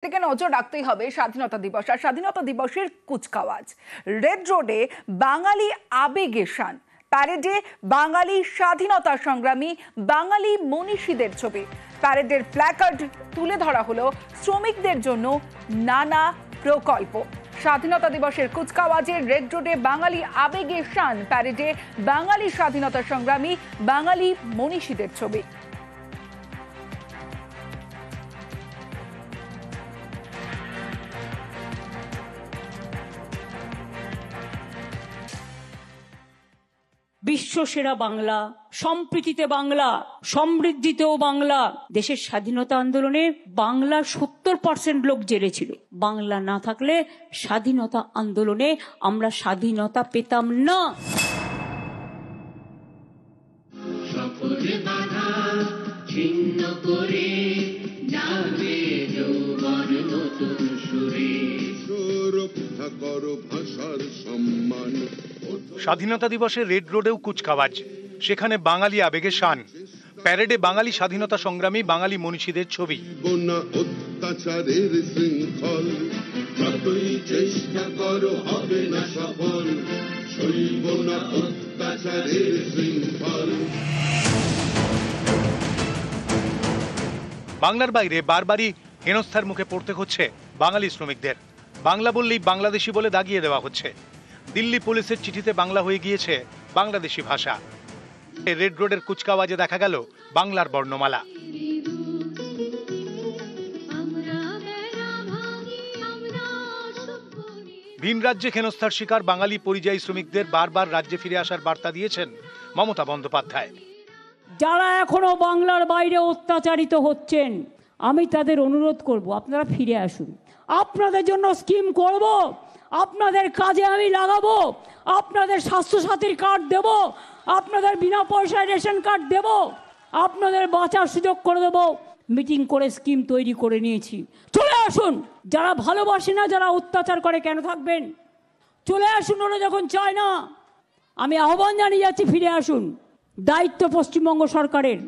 থেকে নজর রাখতেই হবে স্বাধীনতা দিবস আর স্বাধীনতা দিবসের কুচকাওয়াজ। রেড রোডে বাঙালি আবেগে শান, প্যারেডে বাঙালি স্বাধীনতা সংগ্রামী বাঙালি মনীষীদের ছবি। প্যারেডের প্ল্যাকার্ড তুলে ধরা হলো শ্রমিকদের জন্য নানা প্রকল্প। স্বাধীনতা দিবসের কুচকাওয়াজে রেড রোডে বাঙালি আবেগে শান, প্যারেডে বাঙালি স্বাধীনতা সংগ্রামী বাঙালি মনীষীদের ছবি। বিশ্বসেরা বাংলা, সম্প্রীতিতে বাংলা, সমৃদ্ধিতেও বাংলা। দেশের স্বাধীনতা আন্দোলনে বাংলার 70% লোক জেলে ছিল। বাংলা না থাকলে স্বাধীনতা আন্দোলনে আমরা স্বাধীনতা পেতাম না। স্বাধীনতা দিবসে রেড রোডেও কুচকাওয়াজ, সেখানে বাঙালি আবেগে শান, প্যারেডে বাঙালি স্বাধীনতা সংগ্রামী বাঙালি মনীষীদের ছবি। বাংলার বাইরে বারবারই হেনস্থার মুখে পড়তে হচ্ছে বাঙালি শ্রমিকদের। বাংলা বললেই বাংলাদেশি বলে দাগিয়ে দেওয়া হচ্ছে। দিল্লি পুলিশের চিঠিতে বাংলা হয়ে গিয়েছে বাংলাদেশি ভাষা। রেড রোডের কুচকাওয়াজে দেখা গেল বাংলার বর্ণমালা। ভিন রাজ্যে হেনস্থার শিকার বাঙালি পরিযায়ী শ্রমিকদের বারবার রাজ্যে ফিরে আসার বার্তা দিয়েছেন মমতা বন্দ্যোপাধ্যায়। যারা এখনো বাংলার বাইরে অত্যাচারিত হচ্ছেন, আমি তাদের অনুরোধ করব, আপনারা ফিরে আসুন। আপনাদের জন্য স্কিম করব, আপনাদের কাজে আমি লাগাবো, আপনাদের স্বাস্থ্যসাথীর কার্ড দেব, আপনাদের বিনা পয়সায় রেশন কার্ড দেব, আপনাদের বাঁচার সুযোগ করে দেব। মিটিং করে স্কিম তৈরি করে নিয়েছি। চলে আসুন। যারা ভালোবাসে না, যারা অত্যাচার করে কেন থাকবেন? চলে আসুন, ওরা যখন চায় না। আমি আহ্বান জানিয়ে যাচ্ছি, ফিরে আসুন। দায়িত্ব পশ্চিমবঙ্গ সরকারের।